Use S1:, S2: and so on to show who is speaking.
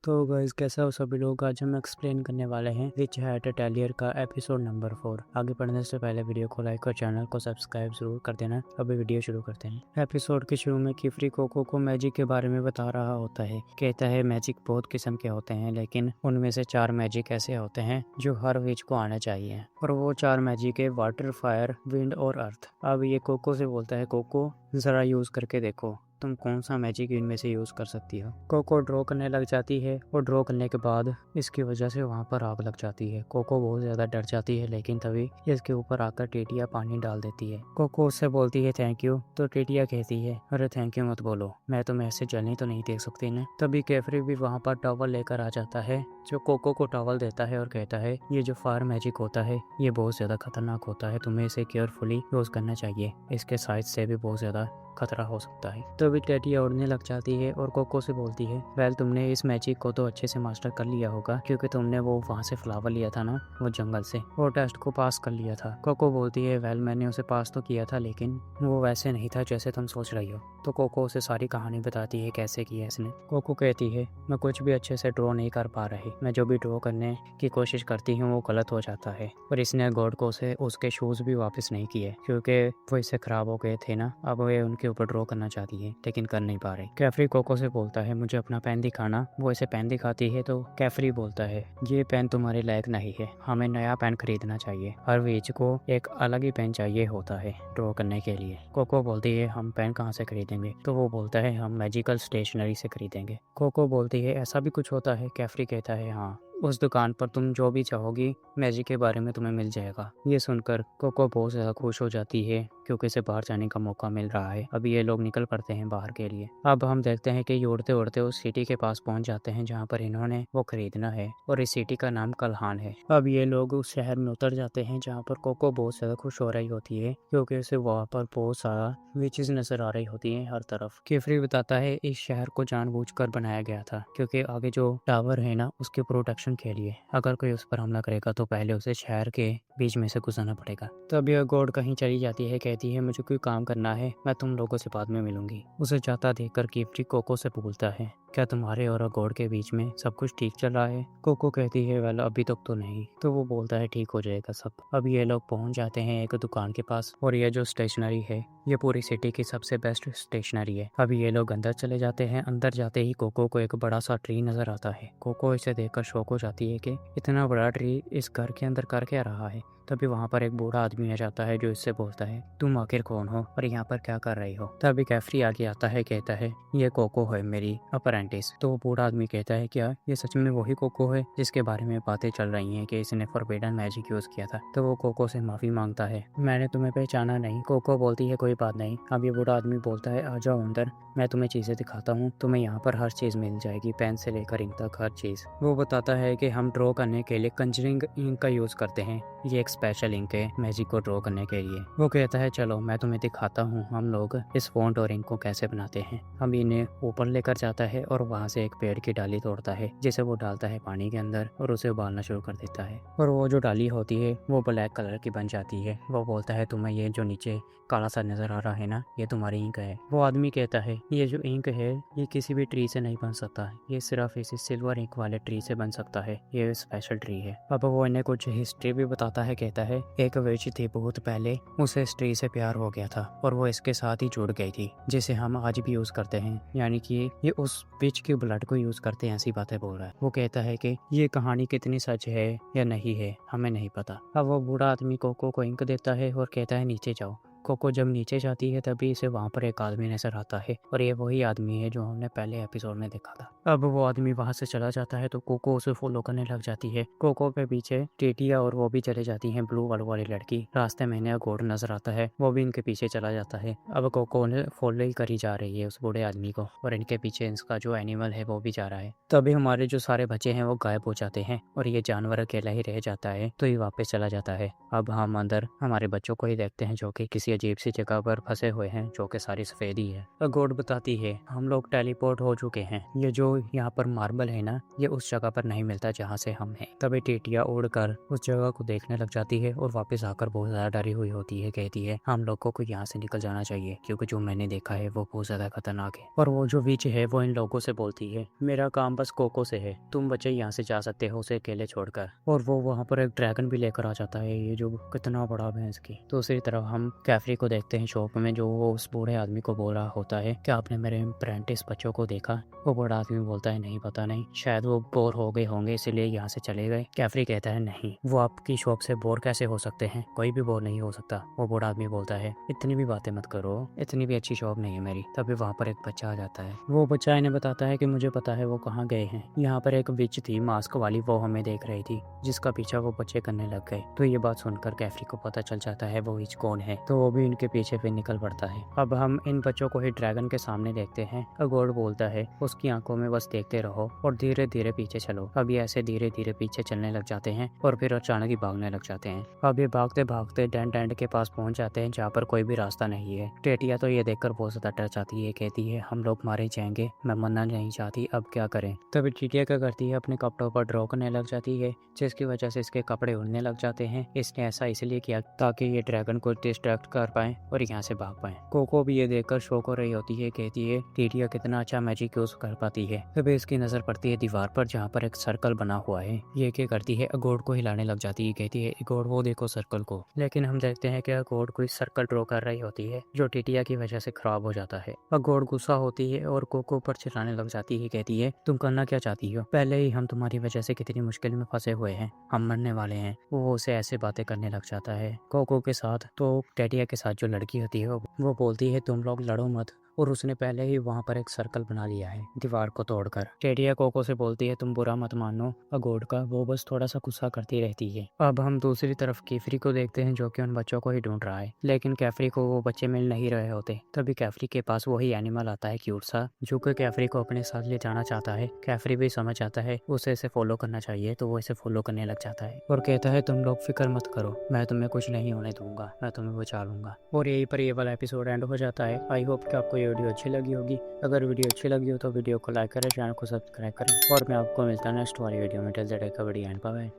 S1: तो गाइस कैसा हो सभी लोग। आज हम एक्सप्लेन करने वाले हैं रिच हैट टेलियर का एपिसोड नंबर 4। आगे बढ़ने से पहले वीडियो को लाइक और चैनल को सब्सक्राइब जरूर कर देना। अभी वीडियो शुरू करते हैं। एपिसोड के शुरू में किफरी कोको को मैजिक के बारे में बता रहा होता है। कहता है मैजिक बहुत किस्म के होते हैं, लेकिन उनमें से 4 मैजिक ऐसे होते हैं जो हर विच को आना चाहिए, और वो 4 मैजिक है वाटर, फायर, विंड और अर्थ। अब ये कोको से बोलता है, कोको जरा यूज करके देखो तुम कौन सा मैजिक इनमें से यूज कर सकती हो। कोको ड्रॉ करने लग जाती है और ड्रॉ करने के बाद इसकी वजह से वहाँ पर आग लग जाती है। कोको बहुत ज्यादा डर जाती है, लेकिन तभी इसके ऊपर आकर टिटिया पानी डाल देती है। कोको उससे बोलती है थैंक यू, तो टिटिया कहती है अरे थैंक यू मत बोलो, मैं तुम्हें ऐसे जलने तो नहीं देख सकती ना। तभी कैफरी भी वहाँ पर टॉवल लेकर आ जाता है, जो कोको को टॉवल देता है और कहता है ये जो फायर मैजिक होता है ये बहुत ज्यादा खतरनाक होता है, तुम्हें इसे केयरफुली यूज करना चाहिए, इसके साइज से भी बहुत ज्यादा खतरा हो सकता है। तो भी टेटिया उड़ने लग जाती है और कोको से बोलती है वेल तुमने इस मैजिक को तो अच्छे से मास्टर कर लिया होगा, क्योंकि तुमने वो वहाँ से फ्लावर लिया था ना, वो जंगल से, वो टेस्ट को पास कर लिया था। कोको बोलती है वेल मैंने उसे पास तो किया था, लेकिन वो वैसे नहीं था जैसे तुम सोच रही हो। तो कोको उसे सारी कहानी बताती है कैसे की है इसने। कोको कहती है मैं कुछ भी अच्छे से ड्रॉ नहीं कर पा रही, मैं जो भी ड्रॉ करने की कोशिश करती हूँ वो गलत हो जाता है। और इसने गॉड को से उसके शूज भी वापस नहीं किए, क्योंकि वो इससे खराब हो गए थे ना। अब वे उनके ऊपर ड्रॉ करना चाहती है लेकिन कर नहीं पा रही। कैफरी कोको से बोलता है मुझे अपना पेन दिखाना। वो इसे पेन दिखाती है तो कैफरी बोलता है ये पेन तुम्हारे लायक नहीं है, हमें नया पेन खरीदना चाहिए। हर वीच को एक अलग ही पेन चाहिए होता है ड्रॉ करने के लिए। कोको बोलती है हम पेन कहाँ से खरीदेंगे? तो वो बोलता है हम मैजिकल स्टेशनरी से खरीदेंगे। कोको बोलती है ऐसा भी कुछ होता है? कैफरी कहता है हाँ, उस दुकान पर तुम जो भी चाहोगी मैजिक के बारे में तुम्हें मिल जाएगा। ये सुनकर कोको बहुत ज़्यादा खुश हो जाती है, क्योंकि इसे बाहर जाने का मौका मिल रहा है। अभी ये लोग निकल पड़ते हैं बाहर के लिए। अब हम देखते हैं कि ये उड़ते उड़ते उस सिटी के पास पहुंच जाते हैं जहां पर इन्होंने वो खरीदना है, और इस सिटी का नाम कल्हान है। अब ये लोग उस शहर में उतर जाते हैं जहाँ पर कोको बहुत ज़्यादा खुश हो रही होती है, क्योंकि उसे वहाँ पर बहुत सारा विचेस नजर आ रही होती है हर तरफ। केफरी बताता है इस शहर को जानबूझकर बनाया गया था, क्योंकि आगे जो टावर है ना उसके प्रोटेक्शन के लिए, अगर कोई उस पर हमला करेगा तो पहले उसे शहर के बीच में से गुजरना पड़ेगा। तब यह गॉड कहीं चली जाती है, कहती है मुझे कोई काम करना है, मैं तुम लोगों से बाद में मिलूंगी। उसे जाता देखकर केफरी कोको से पूछता है क्या तुम्हारे और गॉड के बीच में सब कुछ ठीक चल रहा है? कोको कहती है वेल अभी तक तो नहीं। तो वो बोलता है ठीक हो जाएगा सब। अब ये लोग पहुंच जाते हैं एक दुकान के पास, और ये जो स्टेशनरी है ये पूरी सिटी की सबसे बेस्ट स्टेशनरी है। अभी ये लोग अंदर चले जाते हैं। अंदर जाते ही कोको को एक बड़ा सा ट्री नजर आता है। कोको इसे देखकर शॉक हो जाती है कि इतना बड़ा ट्री इस घर के अंदर कर क्या रहा है। तभी वहाँ पर एक बूढ़ा आदमी आ जाता है जो इससे बोलता है तुम आखिर कौन हो और यहाँ पर क्या कर रही हो? तभी कैफरी आगे आता है, कहता है ये कोको है मेरी अप्रेंटिस। तो वो बूढ़ा आदमी कहता है क्या ये सच में वही कोको है जिसके बारे में बातें चल रही हैं कि इसने फॉरबिडन मैजिक यूज किया था? तो वो कोको से माफी मांगता है मैंने तुम्हें पहचाना नहीं। कोको बोलती है कोई बात नहीं। अब ये बूढ़ा आदमी बोलता है आ जाओ अंदर, मैं तुम्हें चीजें दिखाता हूँ, तुम्हें यहाँ पर हर चीज मिल जाएगी, पेन से लेकर इंक तक हर चीज। वो बताता है कि हम ड्रॉ करने के लिए कंजरिंग इंक का यूज करते हैं, ये एक स्पेशल इंक है मैजिक को ड्रॉ करने के लिए। वो कहता है चलो मैं तुम्हें दिखाता हूँ हम लोग इस फॉन्ट और इंक को कैसे बनाते हैं। हम इन्हें ऊपर लेकर जाता है और वहाँ से एक पेड़ की डाली तोड़ता है, जिसे वो डालता है पानी के अंदर और उसे उबालना शुरू कर देता है, और वो जो डाली होती है वो ब्लैक कलर की बन जाती है। वो बोलता है तुम्हें ये जो नीचे काला सा नजर आ रहा है ना, ये तुम्हारी इंक है। वो आदमी कहता है ये जो इंक है ये किसी भी ट्री से नहीं बन सकता, ये सिर्फ इसी सिल्वर इंक वाले ट्री से बन सकता है, ये स्पेशल ट्री है। अब वो इन्हें कुछ हिस्ट्री भी बताता है, कहता है एक विच थी बहुत पहले, उसे इस ट्री से प्यार हो गया था और वो इसके साथ ही जुड़ गई थी, जिसे हम आज भी यूज करते हैं, यानी कि ये उस विच के ब्लड को यूज करते हैं, ऐसी बातें बोल रहा है। वो कहता है कि ये कहानी कितनी सच है या नहीं है हमें नहीं पता। अब वो बूढ़ा आदमी कोको को इंक देता है और कहता है नीचे जाओ। कोको जब नीचे जाती है तभी इसे वहाँ पर एक आदमी नजर आता है, और ये वही आदमी है जो हमने पहले एपिसोड में देखा था। अब वो आदमी वहाँ से चला जाता है तो कोको उसे फॉलो करने लग जाती है। कोको के पीछे टेटिया और वो भी चले जाती हैं, ब्लू वाली लड़की। रास्ते में इन्हें गॉड नजर आता है, वो भी इनके पीछे चला जाता है। अब कोको ने फॉलो ही करी जा रही है उस बूढ़े आदमी को, और इनके पीछे इसका जो एनिमल है वो भी जा रहा है। तभी हमारे जो सारे बच्चे हैं वो गायब हो जाते हैं और ये जानवर अकेला ही रह जाता है, तो ये वापस चला जाता है। अब हम अंदर हमारे बच्चों को ही देखते हैं जो कि किसी किसी अजीब सी जगह पर फंसे हुए हैं जो कि सारी सफेद ही है। अगोड बताती है हम लोग टेलीपोर्ट हो चुके हैं, ये जो यहाँ पर मार्बल है ना, ये उस जगह पर नहीं मिलता जहाँ से हम हैं। तभी टीटिया उड़कर उस जगह को देखने लग जाती है और वापस आकर बहुत ज्यादा डरी हुई होती है। कहती है हम लोगों को यहाँ से निकल जाना चाहिए क्योंकि जो मैंने देखा है वो बहुत ज्यादा खतरनाक है। और वो जो विच है वो इन लोगों से बोलती है मेरा काम बस कोको से है, तुम बच्चे यहाँ से जा सकते हो उसे अकेले छोड़कर। और वो वहाँ पर एक ड्रैगन भी लेकर आ जाता है, ये जो कितना बड़ा भैंस की। दूसरी तरफ हम कैफरी को देखते हैं शॉप में, जो वो उस बूढ़े आदमी को बोल रहा होता है क्या आपने मेरे अप्रेंटिस बच्चों को देखा। वो बूढ़ा आदमी बोलता है नहीं पता नहीं, शायद वो बोर हो गए होंगे इसीलिए यहाँ से चले गए। कैफरी कहता है नहीं, वो आपकी शॉप से बोर कैसे हो सकते हैं, कोई भी बोर नहीं हो सकता। वो बूढ़ा आदमी बोलता है इतनी भी बातें मत करो, इतनी भी अच्छी शॉप नहीं है मेरी। तभी वहाँ पर एक बच्चा आ जाता है, वो बच्चा इन्हें बताता है कि मुझे पता है वो कहाँ गए हैं। यहाँ पर एक विच थी मास्क वाली, वो हमें देख रही थी, जिसका पीछा वो बच्चे करने लग गए। तो ये बात सुनकर कैफरी को पता चल जाता है वो विच कौन है, तो वो भी इनके पीछे फिर निकल पड़ता है। अब हम इन बच्चों को ही ड्रैगन के सामने देखते हैं। अगोड बोलता है उसकी आंखों में बस देखते रहो और धीरे धीरे पीछे चलो। अब ये ऐसे धीरे धीरे पीछे चलने लग जाते हैं और फिर अचानक ही भागने लग जाते हैं। अब ये भागते भागते डेंट एंड के पास पहुंच जाते हैं जहाँ पर कोई भी रास्ता नहीं है। टेटिया तो ये देखकर बहुत ज्यादा डर जाती है, कहती है हम लोग मारे जाएंगे, मैं मरना नहीं चाहती, अब क्या करें। तभी टीटिया क्या करती है अपने कपड़ों पर ड्रॉ करने लग जाती है, जिसकी वजह से इसके कपड़े उड़ने लग जाते हैं। इसने ऐसा इसलिए किया ताकि ये ड्रैगन को डिस्ट्रैक्ट कर पाए और यहाँ से भाग पाए। कोको भी ये देखकर शौक हो रही होती है, कहती है टीटिया कितना अच्छा मैजिक यूज कर पाती है। तभी इसकी नजर पड़ती है दीवार पर जहाँ पर एक सर्कल बना हुआ है। ये क्या करती है अगोड को हिलाने लग जाती है, कहती है अगोड वो देखो सर्कल को। लेकिन हम देखते हैं कि अगोड कोई सर्कल ड्रॉ कर रही होती है जो टीटिया की वजह से खराब हो जाता है। अगोड गुस्सा होती है और कोको पर चिल्लाने लग जाती है, कहती है तुम करना क्या चाहती हो, पहले ही हम तुम्हारी वजह से कितनी मुश्किल में फंसे हुए हैं, हम मरने वाले हैं। वो उसे ऐसे बातें करने लग जाता है कोको के साथ। तो टेटिया के साथ जो लड़की होती है वो बोलती है तुम लोग लड़ो मत, और उसने पहले ही वहाँ पर एक सर्कल बना लिया है दीवार को तोड़कर। टेटिया कोको से बोलती है तुम बुरा मत मानो अगोड का, वो बस थोड़ा सा गुस्सा करती रहती है। अब हम दूसरी तरफ कैफरी को देखते हैं जो कि उन बच्चों को ही ढूंढ रहा है, लेकिन कैफरी को वो बच्चे मिल नहीं रहे होते। तभी कैफरी के पास वही एनिमल आता है क्यूट सा, जो कि कैफरी को अपने साथ ले जाना चाहता है। कैफरी भी समझ आता है उसे इसे फॉलो करना चाहिए, तो वो इसे फॉलो करने लग जाता है और कहता है तुम लोग फिक्र मत करो, मैं तुम्हें कुछ नहीं होने दूंगा, मैं तुम्हें बचा लूंगा। और यहीं पर ये वाला एपिसोड एंड हो जाता है। आई होप कि आपको ये वीडियो अच्छी लगी होगी। अगर वीडियो अच्छी लगी हो तो वीडियो को लाइक करें, चैनल को सब्सक्राइब करें और मैं आपको मिलता हूँ नेक्स्ट वाली वीडियो में। Till that, bye bye.